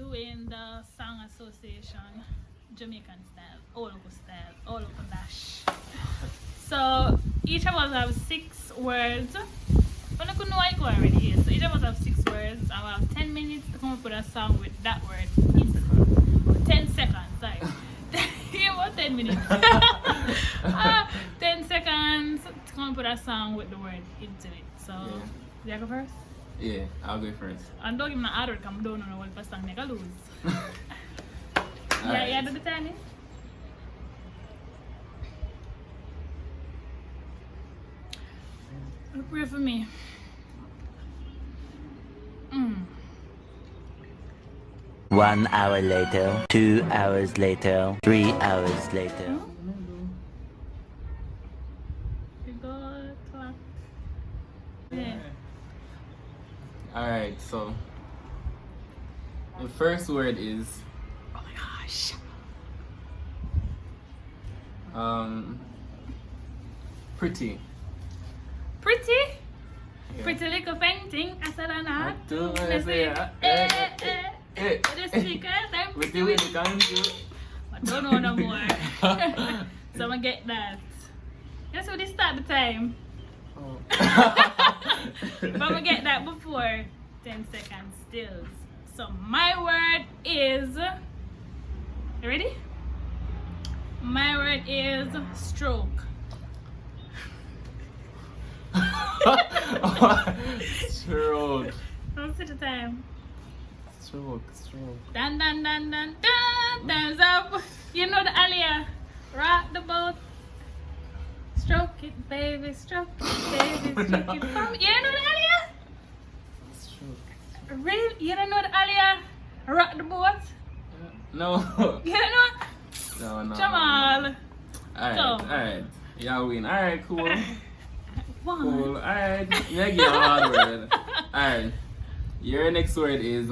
doing the song association Jamaican style, all local dash. So each of us have 6 words. But I couldn't know what it already is. So each of us have 6 words. I will have 10 minutes to come up with a song with that word. 10 seconds, sorry. About 10 minutes. 10 seconds to come up with a song with the word into it. So, do I go first? Yeah, I'll go first. And don't give me an hard word, come down on the whole first song, make a lose. Yeah, do the timing. Pray for me. 1 hour later, 2 hours later, 3 hours later. You go clock. Yeah. Alright, so the first word is Oh my gosh. Pretty. Pretty? Yeah. Pretty little painting. I said I'm not. Do Let's see. The speakers, I'm Pretty with the country. I don't know no more. So I'm gonna get that. That's what they start the time. Oh. But I'm gonna get that before 10 seconds still. So my word is, you ready? My word is stroke. Stroke. Don't see the time. Stroke. Dun dun dun dun dun. Time's up. You know the alia. Rock the boat. Stroke it, baby. Stroke it, baby. Stroke it from. You don't know the alia? Stroke. Really? You don't know the alia? Rock the boat. No. You don't know? No. Jamal. Alright. Yeah, win. Alright, cool. One. Cool. Alright. Yeah, give you a hard word. Alright. Your next word is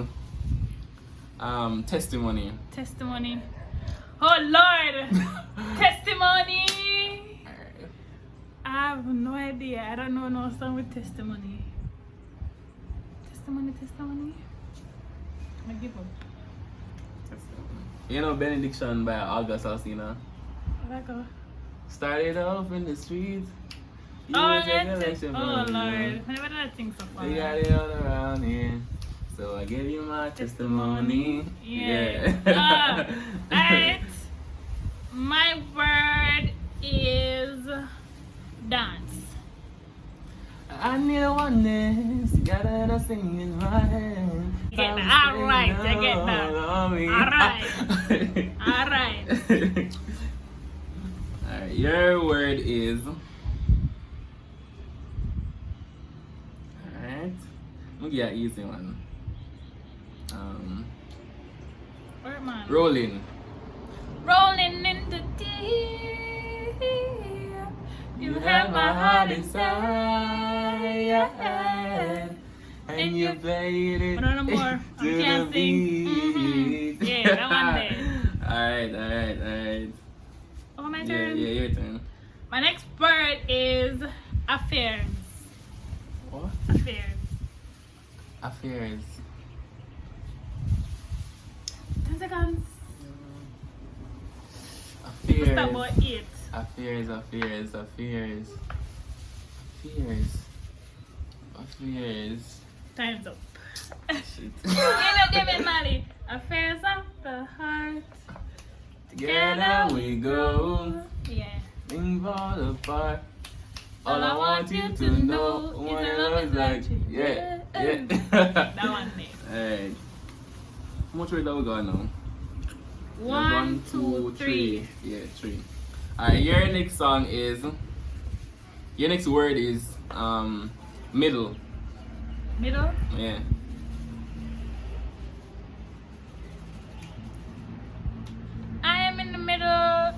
testimony. Testimony. Oh Lord! Testimony! I have no idea. I don't know no song with testimony. Testimony. I give up. You know Benediction by August Alsina? Where I go? Started off in the streets. Oh Lord. Whenever I think so far. We got it all around here. So I give you my testimony. Yeah. Alright. My word is dance. I need a one dance. Got a sing in my hand. Get that. Alright, I get that. Alright. Alright, your word is. Alright. Look at that easy one. Where man? Rolling. Rolling in the deep. You have my heart inside. And you played it. No more. I to can't the sing. beat. Yeah, that one there. Alright. Oh, my turn. Yeah, your turn. My next word is affairs. What? Affairs. 10 seconds. Affairs. Stop about it. Affairs. Time's up. Shit. You know, Damion Mali. Affairs of the heart. Together we go. Yeah. Things fall apart. All I want you to know what it looks like. Yeah. That one there. Alright. How much way that we got now? 1, 2, 3. Yeah, 3. Alright, your next song is. Your next word is middle. Middle? Yeah. I am in the middle.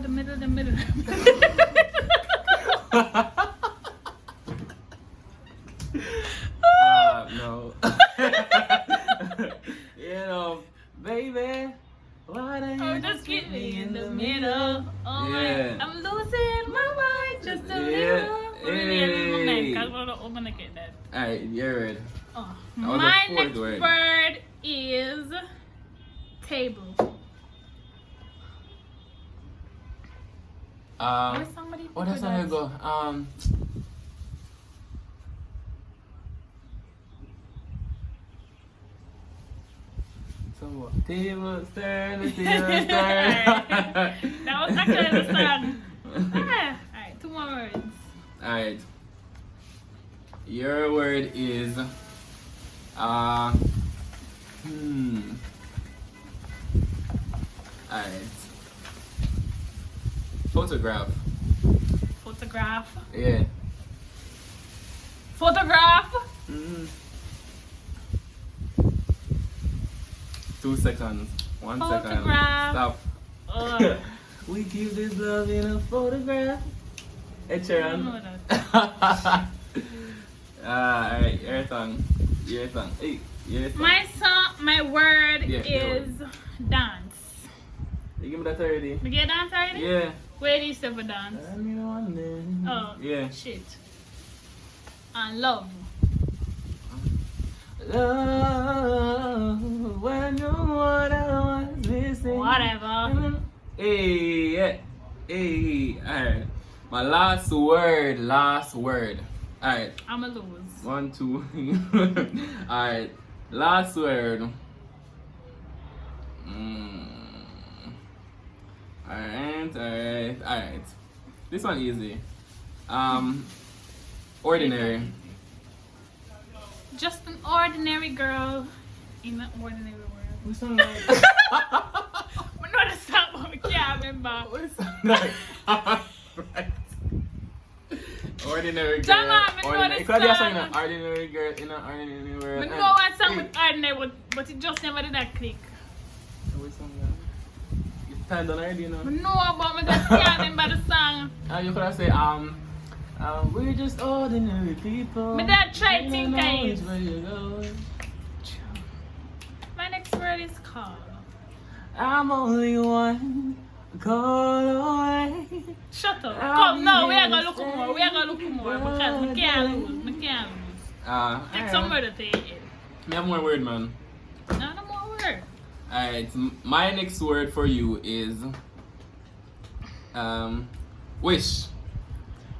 The middle. No. You know, baby, why the Oh, just get me in the middle. Oh Yeah. my, I'm losing my mind just a little. Hey. I'm gonna get that. Alright, you're right. Oh. That was My the fourth next word. word is table. Where's somebody? Oh, that's how I go. So what? Tables turn, the tables turn. That was actually the song. Alright, 2 more words. Alright. Your word is Alright. Photograph. Photograph. Yeah. Photograph. 2 seconds. 1 second. Photograph. Stop. We keep this love in a photograph. Hey, I don't Sharon. know that. Alright, your tongue. Your tongue. Hey, your tongue. My word Yeah, your is dance. You give me that already? We get dance already? Yeah. Where do you say for dance? Oh, Yeah. shit. And love. Love, when you what I was missing. Whatever. Hey, yeah. Hey, alright. My last word. Alright. I'm a lose. 1, 2. Alright. Last word. Alright. This one easy. Ordinary. Just an ordinary girl in an ordinary world. What's on that? I know the song, but I can't remember. What's on that? Right. Ordinary girl. Come on, I know Ordinary. the Because there's song. an ordinary girl in an ordinary world. I know what song with ordinary, but it just never did that click. What's on that? You stand on already, you know? I know about me, just can't remember the song. You could have said, we're just ordinary people. Me that try We think don't know I which way you're going. My next word is call. I'm only one call away. Shut up. Come, no, we are gonna look more. Because we can't lose. Take some word to take it. Me have more word, man. No more word. Alright, my next word for you is wish.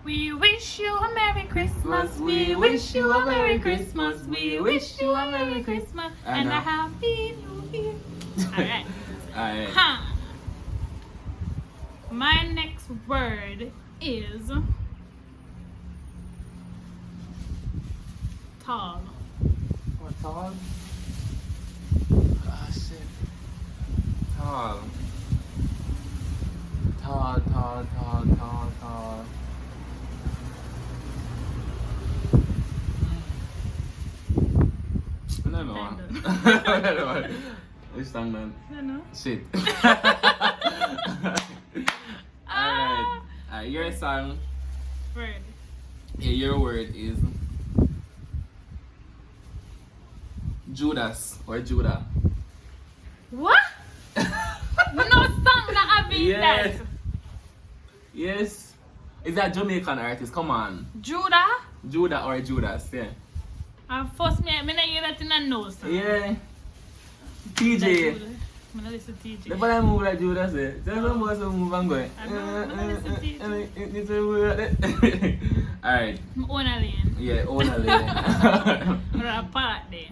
We wish you a Merry Christmas. We wish you a Merry Christmas. We wish you a Merry Christmas and a Happy New Year. Alright. Alright. Huh. My next word is tall. What, tall? Ah, shit. Tall. I don't know. Which song, man? I don't know. Shit. Alright, your song, Word. yeah, your word is Judas or Judah. What? No song that I've been that. Yes. Is that Jamaican artist? Come on. Judah? Judah or Judas, yeah. And first me not hear that in a no song. Yeah. TJ. I'm gonna listen to TJ. The ball move like Judas, eh? Tell some boys to move and go. I know, I'm gonna listen to TJ. Alright. Own a lane. Yeah, own a lane. Or a part there.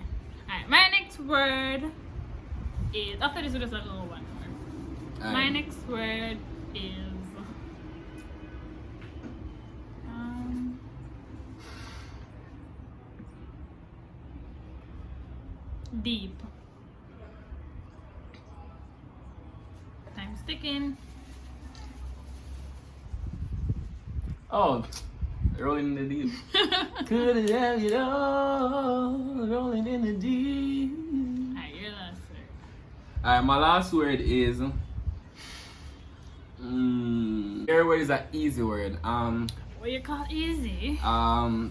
Alright, my next word is, after this we'll just have a little one more. My next word is deep. Time's ticking. Oh, rolling in the deep. Could have it all, rolling in the deep. Alright, your last word. Alright, my last word is. Your word is an easy word. What you call easy?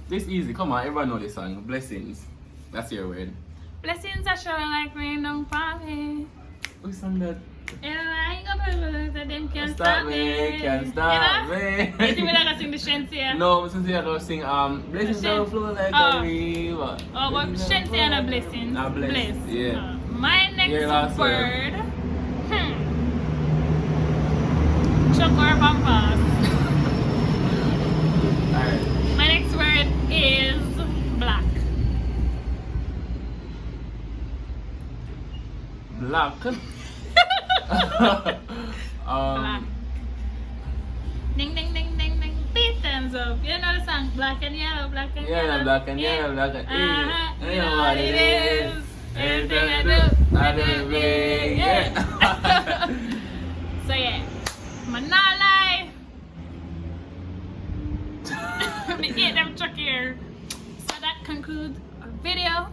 This easy. Come on, everyone know this song. Blessings. That's your word. Blessings are showering like rain down for me. Who sung that? And I ain't gonna that them can't Stop stop me, me. can't stop me. You think we're not gonna sing the Shensia? No, since I don't sing blessings don't flow like a river. Oh, but Shensia and a blessing. Not bless. Yeah. My Your next last word. Chuck or pampas. Alright. My next word is black. Black. Black. Ding ding ding ding ding. 3 times up. You know the song Black and Yellow, Black and Yeah, Yellow. black and yellow, black and You know what it is. Everything I do, I do it. Yeah. So yeah, I'm not lie. Me eat them chuck here. So that concludes our video.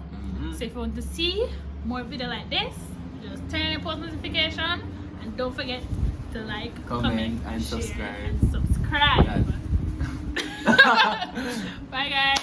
So if you want to see more video like this, just turn on your post notification and don't forget to like, comment and share, subscribe. and subscribe. Bye guys.